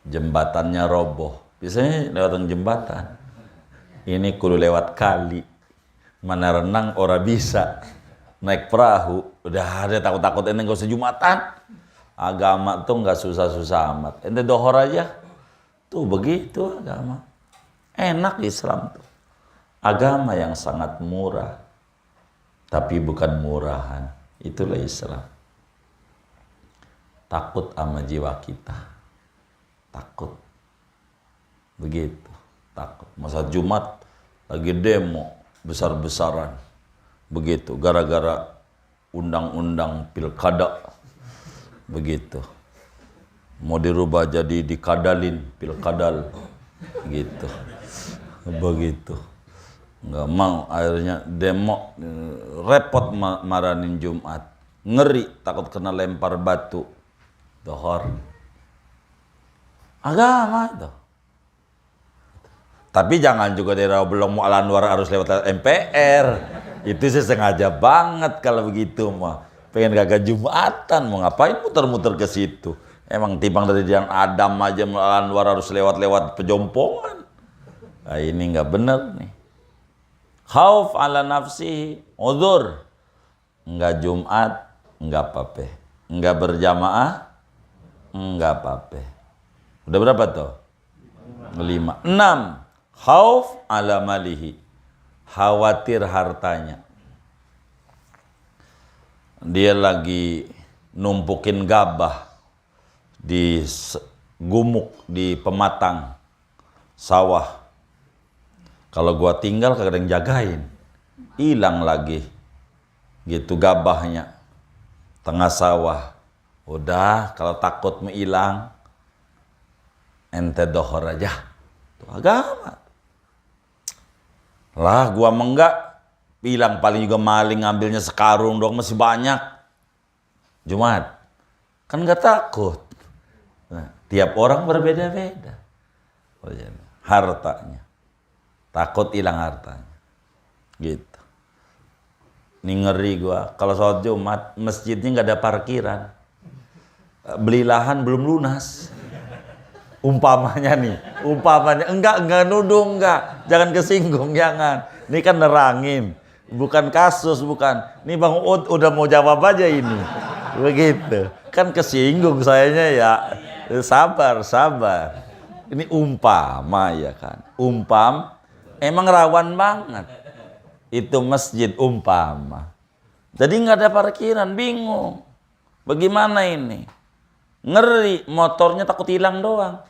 Jembatannya roboh, biasanya lewat jembatan. Ini kudu lewat kali, mana renang ora bisa, naik perahu udah ada takut-takut. Ente nggak usah Jumatan. Agama tuh nggak susah-susah amat, ente dohor aja tuh. Begitu agama, enak Islam tuh. Agama yang sangat murah, tapi bukan murahan. Itulah Islam. Takut sama jiwa kita, takut begitu, takut. Masa Jumat lagi demo besar-besaran begitu, gara-gara undang-undang pilkada begitu, mau dirubah jadi dikadalin pilkadal gitu, begitu. Nggak mau, akhirnya demo, repot marahin Jumat, ngeri takut kena lempar batu. Dohor agama itu. Tapi jangan juga daerah belum Al Anwar harus lewat MPR. Itu sih sengaja banget kalau begitu mah. Pengen kagak Jumatan, mau ngapain muter-muter ke situ? Emang timbang dari Jalan Adam aja Al Anwar harus lewat-lewat Pejompongan. Nah, ini nggak bener nih. Khauf ala nafsi, udzur. Enggak Jumat, enggak apa-apa. Enggak berjamaah, enggak apa-apa. Udah berapa tuh? 5. 6. Khauf ala malihi. Khawatir hartanya. Dia lagi numpukin gabah di gumuk, di pematang sawah. Kalau gua tinggal kagak ada yang jagain, hilang lagi gitu gabahnya tengah sawah. Udah, kalau takut mau hilang, ente dohor aja. Itu agama. Lah gua enggak, hilang paling juga maling, ngambilnya sekarung dong, masih banyak. Jumat kan nggak takut. Nah, tiap orang berbeda-beda. Hartanya, takut hilang hartanya gitu. Ini ngeri gua kalau sholat Jumat masjidnya nggak ada parkiran, beli lahan belum lunas. Umpamanya nih, enggak nuduh, enggak, jangan kesinggung, jangan. Ini kan nerangin, bukan kasus, bukan. Ini Bang Ud udah mau jawab aja ini, begitu. Kan kesinggung sayanya ya, sabar. Ini umpama ya kan, emang rawan banget. Itu masjid umpama. Jadi nggak ada parkiran, bingung. Bagaimana ini? Ngeri, motornya takut hilang doang.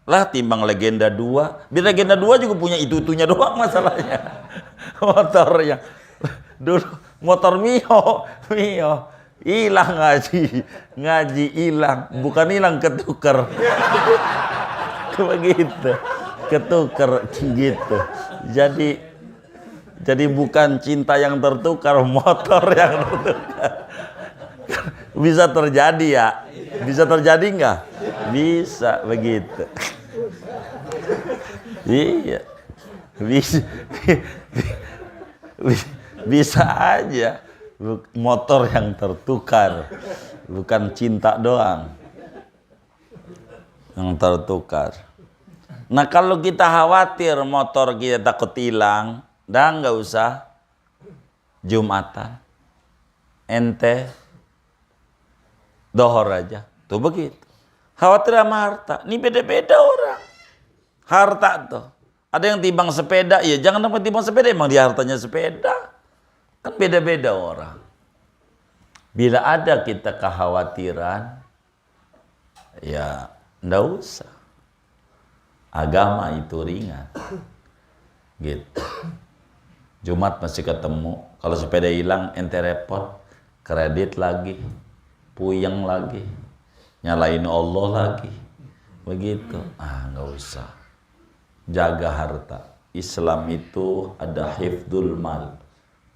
Lah timbang Legenda 2. Di Legenda 2 juga punya itu-itunya doang masalahnya. Motornya. Dulu motor Mio hilang ngaji hilang, bukan hilang ketuker. Begitu. Ketuker gitu. Jadi bukan cinta yang tertukar, motor yang tertukar. Bisa terjadi ya? Bisa terjadi nggak? Bisa begitu. Iya. Bisa aja motor yang tertukar, bukan cinta doang yang tertukar. Nah kalau kita khawatir motor kita takut hilang, dah nggak usah Jumatan, ente dohor aja, tuh begitu. Khawatir sama harta, ini beda-beda orang. Harta tuh, ada yang timbang sepeda, ya jangan sampai timbang sepeda, emang dia hartanya sepeda. Kan beda-beda orang. Bila ada kita kekhawatiran, ya ndak usah. Agama itu ringan. Gitu. Jumat masih ketemu. Kalau sepeda hilang ente repot. Kredit lagi. Puyeng lagi. Nyalain Allah lagi. Begitu. Nggak usah. Jaga harta. Islam itu ada hifdzul mal.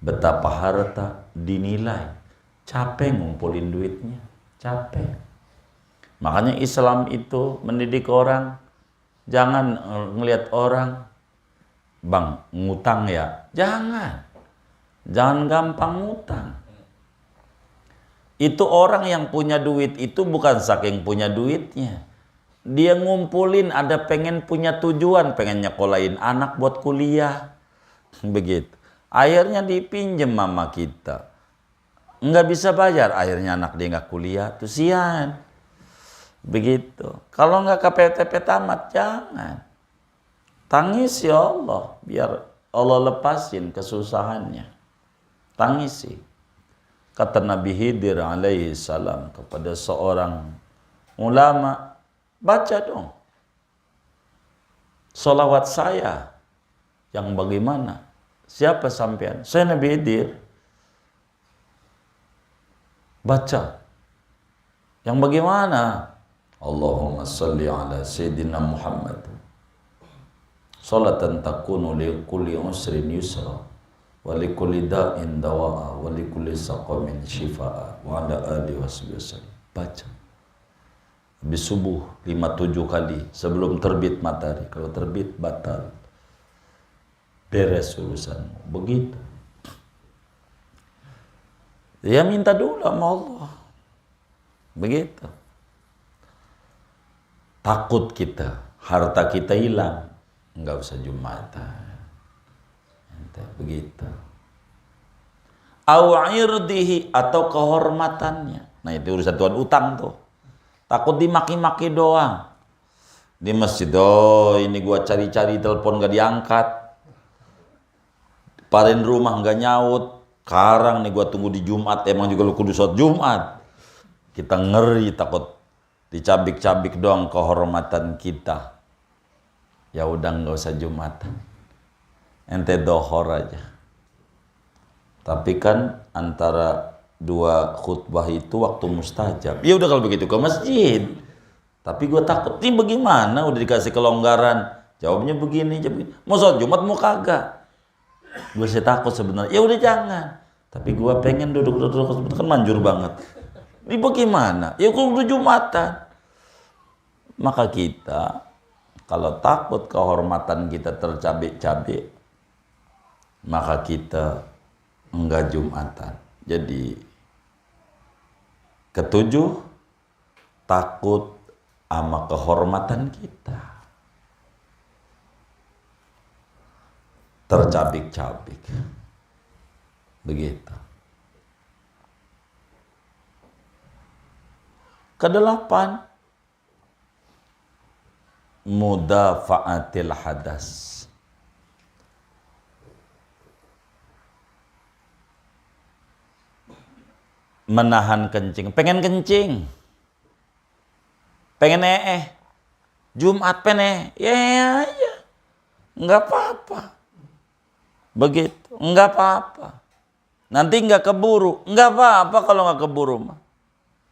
Betapa harta dinilai. Capek ngumpulin duitnya. Capek. Makanya Islam itu mendidik orang. Jangan ngelihat orang, bang ngutang ya. Jangan gampang ngutang. Itu orang yang punya duit itu bukan saking punya duitnya. Dia ngumpulin ada pengen punya tujuan. Pengen nyekolahin anak buat kuliah. Begitu. Akhirnya dipinjem mama kita. Nggak bisa bayar. Akhirnya anak dia nggak kuliah. Tuh sian. Begitu. Kalau nggak KPTP tamat, jangan. Tangis ya Allah. Biar Allah lepasin kesusahannya. Tangisi. Kata Nabi Khidir alaihi salam kepada seorang ulama, baca dong sholawat saya. Yang bagaimana? Siapa sampean? Saya Nabi Khidir. Baca. Yang bagaimana? Allahumma salli ala Sayyidina Muhammad. Salatan takunu li kulli usrin yusra. Wa li kulli da'in dawa'a. Wa li kulli saqamin shifa'a. Wa ala alihi wa sallam. Baca. Habis subuh 5-7 kali sebelum terbit matahari. Kalau terbit batal. Beres urusanmu. Begitu. Ya minta dulu sama Allah. Begitu. Takut kita, harta kita hilang, nggak usah Jumatan. Begitu. Aw'irdihi atau kehormatannya. Nah itu urusan tuan utang tuh. Takut dimaki-maki doang. Di masjid, ini gua cari-cari telepon gak diangkat. Parin rumah gak nyaut. Sekarang nih gua tunggu di Jumat, emang juga lu kudu sholat Jumat. Kita ngeri takut dicabik-cabik doang kehormatan kita. Ya udah nggak usah Jumatan. Ente dohor aja. Tapi kan antara dua khutbah itu waktu mustajab. Ya udah kalau begitu ke masjid. Tapi gue takut, ini bagaimana udah dikasih kelonggaran. Jawabnya begini. Mau sholat Jumat mau kagak? Gue sih takut sebenarnya. Ya udah jangan. Tapi gue pengen duduk kan manjur banget. Ini bagaimana? Ya kalau udah Jumatan. Maka kita kalau takut kehormatan kita tercabik-cabik, maka kita enggak Jumatan. Jadi ketujuh, takut sama kehormatan kita tercabik-cabik. Begitu. Kedelapan, mudafa'atil hadas. Menahan kencing. Pengen kencing. pengen Jumat pengen ya aja, nggak apa-apa. Begitu, nggak apa-apa. Nanti nggak keburu, nggak apa-apa kalau nggak keburu mah.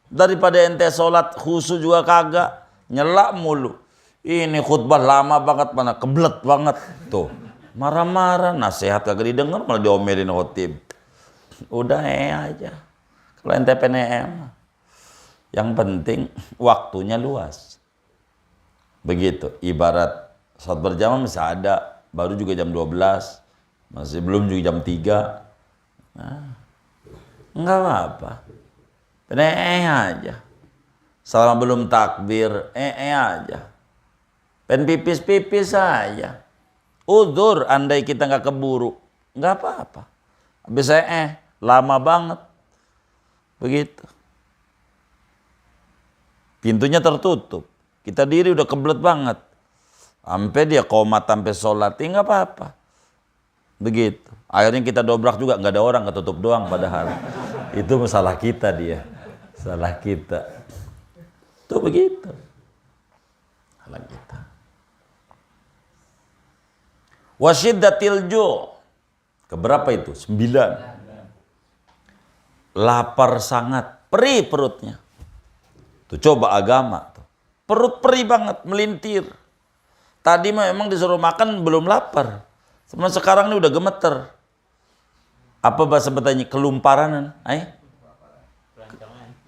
Daripada ente sholat khusyuk juga kagak, nyelak mulu. Ini khutbah lama banget, mana kebelet banget tuh. Marah-marah, nasihat kagak didengar, malah diomelin khotib. Udah aja. Kalau ente pengen yang penting waktunya luas. Begitu, ibarat saat berjamaah masih ada, baru juga jam 12, masih belum juga jam 3. Nah, enggak apa-apa. Aja. Selama belum takbir, aja. Pen pipis-pipis aja. Udzur andai kita nggak keburu, nggak apa-apa. Habis lama banget. Begitu. Pintunya tertutup. Kita diri udah kebelet banget. Sampai dia komat sampai sholat, nggak apa-apa. Begitu. Akhirnya kita dobrak juga, nggak ada orang, ketutup doang padahal. Itu masalah kita dia. Salah kita. Itu begitu. Salah kita. Wasyiddatil ju'. Keberapa itu? 9. Lapar sangat, perih perutnya. Tuh coba agama tuh. Perut perih banget, melintir. Tadi memang disuruh makan belum lapar. Cuma sekarang ini udah gemeter. Apa bahasa Betanya? Kelumparanan.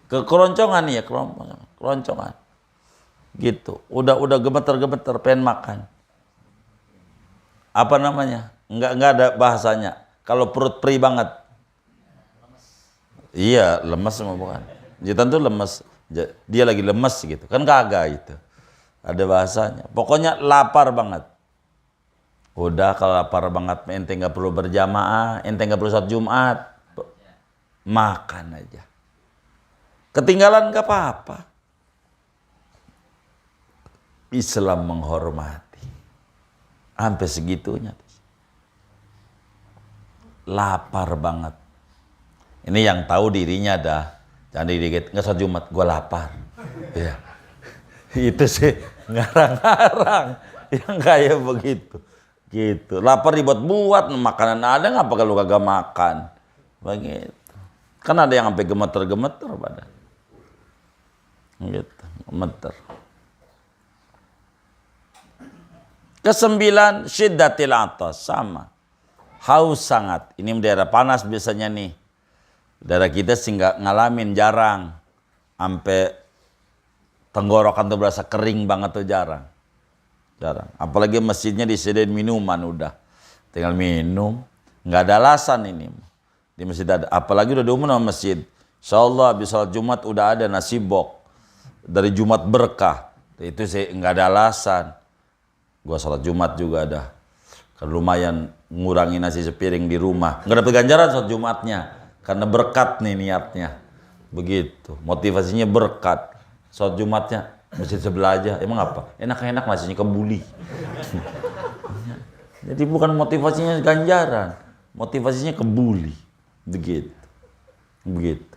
Keroncongan ya, keroncongan. Gitu. Udah gemeter-gemeter pengen makan. Apa namanya? Enggak ada bahasanya. Kalau perut perih banget. Iya, lemes semua bukan. Jitan tuh lemes. Dia lagi lemes gitu. Kan kagak gitu. Ada bahasanya. Pokoknya lapar banget. Udah kalau lapar banget ente nggak perlu berjamaah, ente nggak perlu sholat Jumat. Makan aja. Ketinggalan nggak apa-apa. Islam menghormati. Sampai segitunya. Lapar banget. Ini yang tahu dirinya dah. Jangan dikit, nggak sholat Jumat, gue lapar. Ya. Itu sih ngarang-ngarang. Yang kayak begitu. Gitu. Lapar dibuat-buat, makanan ada ngapa kalau kagak makan? Begitu. Kan ada yang sampai gemeter-gemeter badan. Gitu, gemeter. Kesembilan, syiddatil atas, sama. Haus sangat. Ini daerah panas biasanya nih. Daerah kita sih nggak ngalamin, jarang. Sampai tenggorokan tuh berasa kering banget tuh jarang. Jarang. Apalagi masjidnya disediain minuman udah. Tinggal minum. Nggak ada alasan ini. Di masjid ada. Apalagi udah diumum sama masjid. Insyaallah habis sholat Jumat udah ada nasi bok. Dari Jumat berkah. Itu sih nggak ada alasan. Gua sholat Jumat juga ada. Kan lumayan ngurangi nasi sepiring di rumah. Nggak dapat ganjaran sholat Jumatnya. Karena berkat nih niatnya. Begitu. Motivasinya berkat. Sholat Jumatnya masjid sebelah aja. Emang apa? Enak-enak nasinya kebuli. Jadi bukan motivasinya ganjaran. Motivasinya kebuli. Begitu. Begitu.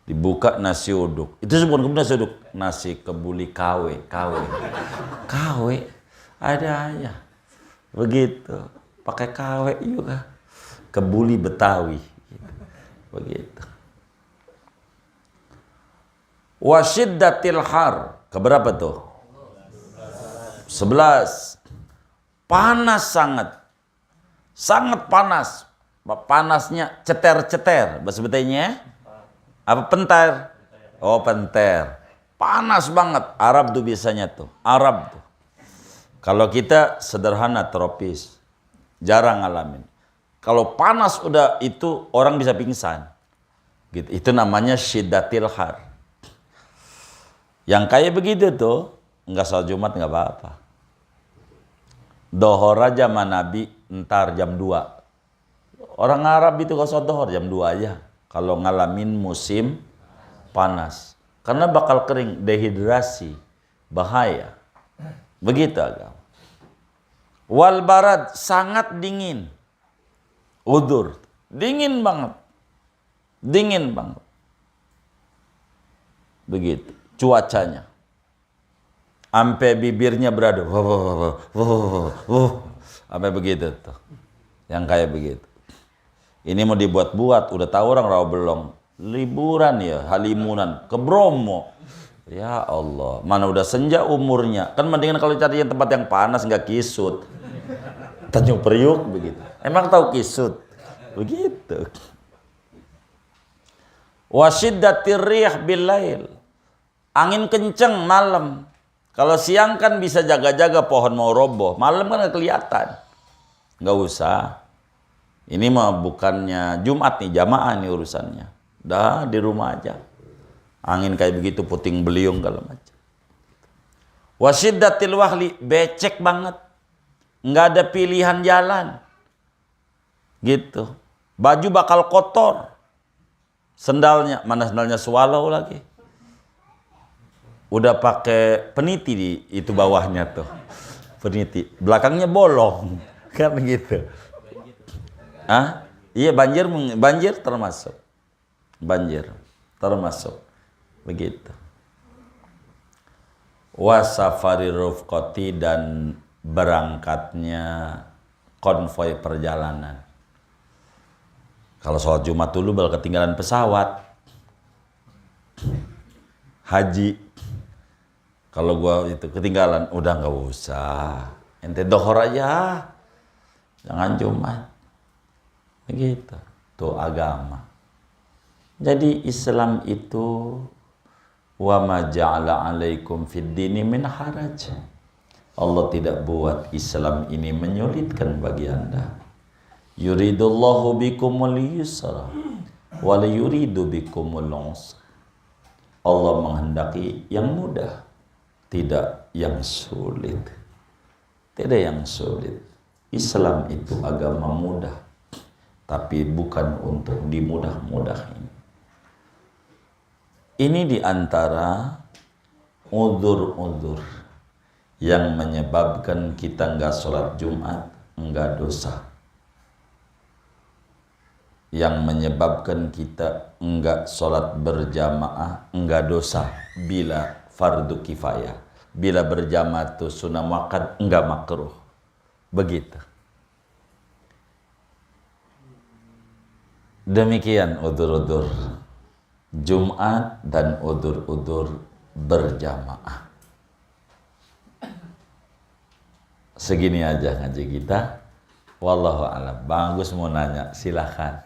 Dibuka nasi uduk. Itu bukan nasi uduk. Nasi kebuli KW. KW. Ada aja. Begitu. Pakai KW juga. Kebuli Betawi. Begitu. Wasyiddatil har. Keberapa tuh? 11. Panas sangat. Sangat panas. Panasnya ceter-ceter. Bahasa Betanya apa? Penter. Oh, penter. Panas banget. Arab tuh biasanya tuh. Arab tuh. Kalau kita sederhana tropis. Jarang ngalamin. Kalau panas udah itu orang bisa pingsan. Gitu. Itu namanya syiddatil har. Yang kayak begitu tuh enggak sholat Jumat enggak apa-apa. Dohor aja sama Nabi ntar jam 2. Orang Arab itu kalau sholat dohor jam 2 aja. Kalau ngalamin musim panas. Karena bakal kering, dehidrasi, bahaya. Begitu agama. Wal barad, sangat dingin. Udur, dingin banget. Dingin banget. Begitu cuacanya. Sampai bibirnya beradu. Sampai begitu tuh. Yang kayak begitu. Ini mau dibuat-buat, udah tahu orang Rawabelong. Liburan ya, halimunan ke Bromo. Ya Allah, mana udah senja umurnya. Kan mendingan kalau cari tempat yang panas nggak kisut. Tanjung Priuk begitu. Emang tahu kisut? Begitu. Wasiddatir rih bil lail. Angin kenceng malam. Kalau siang kan bisa jaga-jaga pohon mau roboh. Malam kan nggak kelihatan. Nggak usah. Ini mah bukannya Jumat nih, jamaah nih urusannya. Dah di rumah aja. Angin kayak begitu puting beliung kalau macam. Wasiddatil wahli, becek banget. Nggak ada pilihan jalan. Gitu. Baju bakal kotor. Sendalnya, mana sendalnya swallow lagi. Udah pakai peniti di itu bawahnya tuh. Peniti. Belakangnya bolong. Kan gitu. Ah? Iya, banjir termasuk. Banjir termasuk. Begitu. Wasafari rufqati, dan berangkatnya konvoi perjalanan. Kalau sholat Jumat dulu bakal ketinggalan pesawat. Haji. Kalau gua itu ketinggalan, udah nggak usah. Ente dohor aja. Jangan Jumat. Begitu. Tuh agama. Jadi Islam itu wa ma ja'ala 'alaikum fid dini min haraj. Allah tidak buat Islam ini menyulitkan bagi Anda. Yuridullahu bikumul yusra wa la yuridu bikumul usra. Allah menghendaki yang mudah, tidak yang sulit. Tidak yang sulit. Islam itu agama mudah, tapi bukan untuk dimudah-mudahin. Ini diantara udzur-udzur yang menyebabkan kita enggak sholat Jumat, enggak dosa. Yang menyebabkan kita enggak sholat berjamaah, enggak dosa. Bila fardu kifayah. Bila berjamaah itu sunnah muakkad, enggak makruh. Begitu. Demikian udzur-udzur Jumat dan udzur-udzur berjamaah. Segini aja ngaji kita. Wallahu a'lam. Bang Agus mau nanya, silahkan.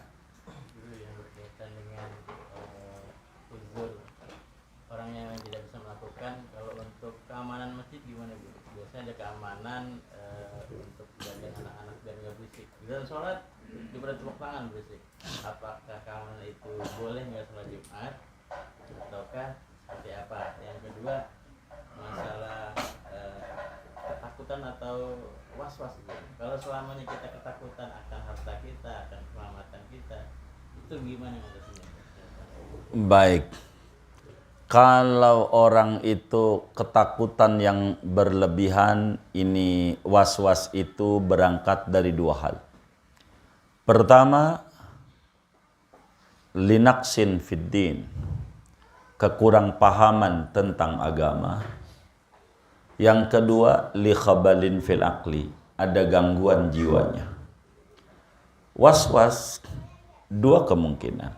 Yang berkaitan dengan uzur orang yang tidak bisa melakukan, kalau untuk keamanan masjid gimana Bu? Biasanya ada keamanan untuk jaga anak-anak dan nggak berisik. Kita sholat diberi tepuk tangan berisik. Apakah keamanan itu boleh nggak sholat Jumat? Ataukah seperti apa? Yang kedua, masalah ketakutan atau was-was gitu. Kalau selamanya kita ketakutan akan harta kita, akan keselamatan kita, itu gimana maksudnya? Baik. Kalau orang itu ketakutan yang berlebihan, ini was-was itu berangkat dari dua hal. Pertama, linaksin fiddin, kekurang pahaman tentang agama. Yang kedua, li khabalin fil aqli, ada gangguan jiwanya. Was-was dua kemungkinan.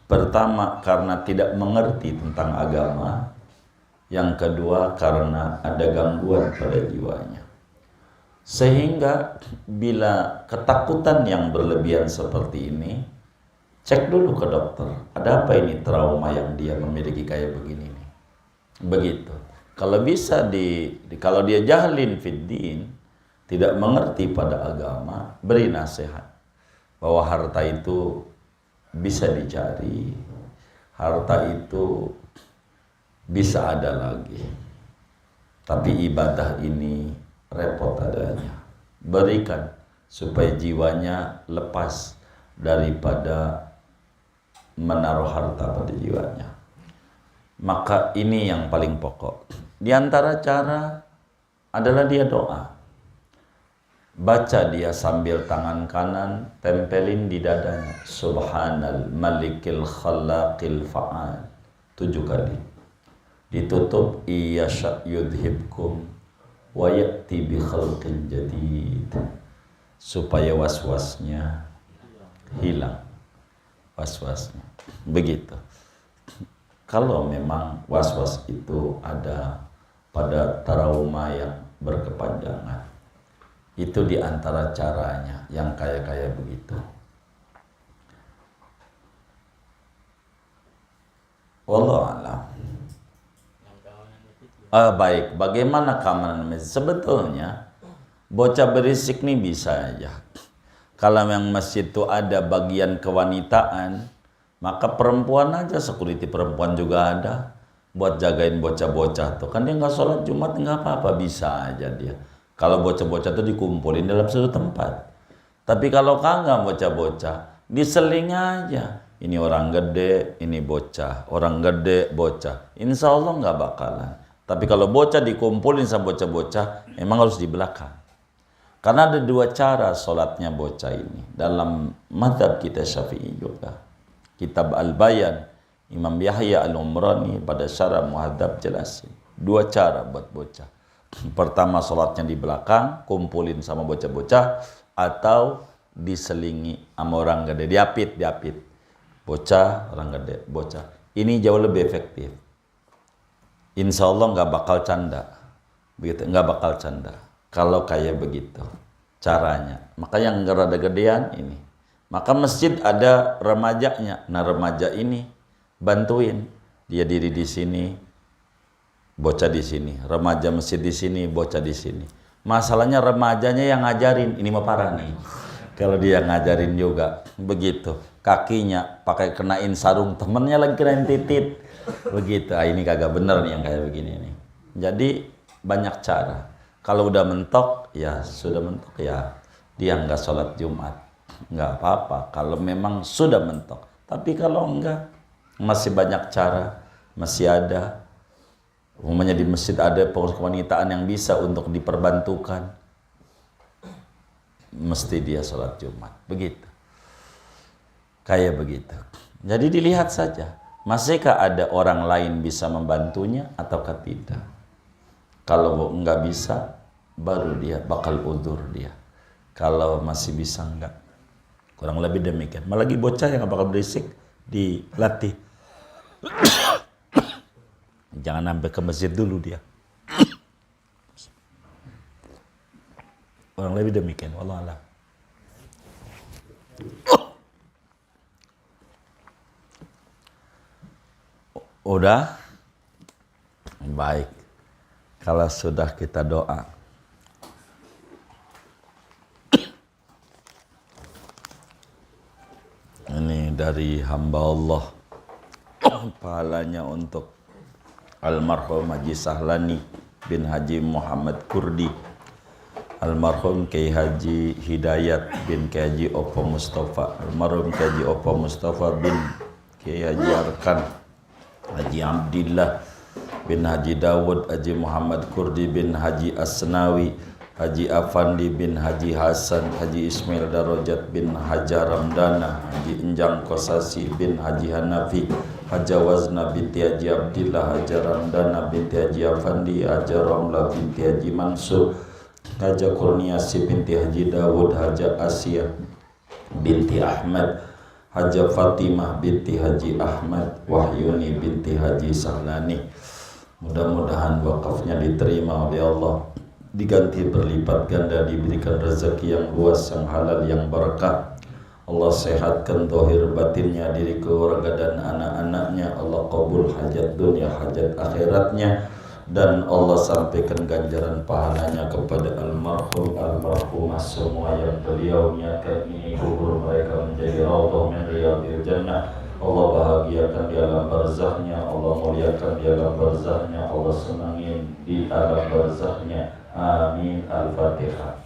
Pertama, karena tidak mengerti tentang agama. Yang kedua, karena ada gangguan pada jiwanya. Sehingga bila ketakutan yang berlebihan seperti ini, cek dulu ke dokter. Ada apa ini trauma yang dia memiliki kayak begini nih. Begitu. Kalau bisa kalau dia jahlin fiddin, tidak mengerti pada agama, beri nasihat bahwa harta itu bisa dicari, harta itu bisa ada lagi. Tapi ibadah ini repot adanya. Berikan supaya jiwanya lepas daripada menaruh harta pada jiwanya. Maka ini yang paling pokok. Di antara cara adalah dia doa. Baca dia sambil tangan kanan tempelin di dadanya. Subhanal malikil khalaqil fa'al. 7 kali. ditutup iyasha yudhibkum wa ya'ti bi khalqin jadid, supaya was-wasnya hilang, was-wasnya. Begitu. Kalau memang was-was itu ada pada trauma yang berkepanjangan, itu diantara caranya yang kayak begitu. Wallahu a'lam. Baik, bagaimana keamanan masjid? Sebetulnya bocah berisik nih bisa aja. Kalau yang masjid itu ada bagian kewanitaan, maka perempuan aja, security perempuan juga ada buat jagain bocah-bocah tuh. Kan dia nggak sholat Jumat nggak apa-apa, bisa aja dia. Kalau bocah-bocah tuh dikumpulin dalam satu tempat. Tapi kalau kagak bocah-bocah, diseling aja. Ini orang gede, ini bocah. Orang gede, bocah. Insya Allah nggak bakalan. Tapi kalau bocah dikumpulin sama bocah-bocah, memang harus di belakang. Karena ada dua cara sholatnya bocah ini. Dalam mazhab kita Syafi'i juga. Kitab Al-Bayan, Imam Yahya Al-Umrani pada syarah Muhadzab jelasin. Dua cara buat bocah. Pertama sholatnya di belakang, kumpulin sama bocah-bocah, atau diselingi sama orang gede, diapit. Bocah, orang gede, bocah. Ini jauh lebih efektif. Insya Allah nggak bakal canda. Begitu, nggak bakal canda. Kalau kayak begitu caranya. Maka yang rada gedean ini. Maka masjid ada remajanya. Nah remaja ini bantuin. Dia diri di sini, bocah di sini. Remaja masjid di sini, bocah di sini. Masalahnya remajanya yang ngajarin. Ini mah parah nih. Kalau dia ngajarin juga begitu. Kakinya pakai kenain sarung, temennya lagi kenain titit. Begitu. Ini kagak bener nih yang kayak begini nih. Jadi banyak cara. Kalau udah mentok, ya sudah mentok ya. Dia nggak sholat Jumat. Nggak apa-apa kalau memang sudah mentok. Tapi kalau enggak, masih banyak cara. Masih ada. Umumnya di masjid ada pengurus kewanitaan yang bisa untuk diperbantukan. Mesti dia sholat Jumat. Begitu. Kayak begitu. Jadi dilihat saja. Masihkah ada orang lain bisa membantunya ataukah tidak? Kalau enggak bisa, baru dia bakal udzur dia. Kalau masih bisa enggak. Kurang lebih demikian. Malah lagi bocah yang bakal berisik, dilatih. Jangan sampai ke masjid dulu dia. Kurang lebih demikian. Wallahu a'lam. Udah? Baik. Kalau sudah kita doa. Ini dari hamba Allah. Pahalanya untuk almarhum Haji Sahlani bin Haji Muhammad Kurdi. Almarhum Kiai Haji Hidayat bin Kiai Haji Opo Mustafa. Almarhum Kiai Haji Opo Mustafa bin Kiai Haji Arkan. Haji Abdillah bin Haji Dawud, Haji Muhammad Kurdi bin Haji Asnawi, Haji Afandi bin Haji Hasan, Haji Ismail Darajat bin Haja Ramdana, Haji Enjang Kosasi bin Haji Hanafi, Haja Wazna binti Haji Abdillah, Haja Ramdana binti Haji Afandi, Haja Ramla binti Haji Mansur, Haja Kurniasi binti Haji Dawud, Haja Asia binti Ahmad, Haja Fatimah binti Haji Ahmad, Wahyuni binti Haji Sahlani. Mudah-mudahan wakafnya diterima oleh Allah, diganti berlipat ganda, diberikan rezeki yang luas, yang halal, yang berkah. Allah sehatkan zahir batinnya, diri keluarga dan anak-anaknya. Allah kabul hajat dunia, hajat akhiratnya, dan Allah sampaikan ganjaran pahalanya kepada almarhumah semua yang beliau niatkan ini kubur mereka menjadi raudhah min riyadil jannah. Allah bahagiakan di alam barzahnya, Allah muliakan di alam barzahnya, Allah senangin di alam barzahnya. Amin. Al-Fatihah.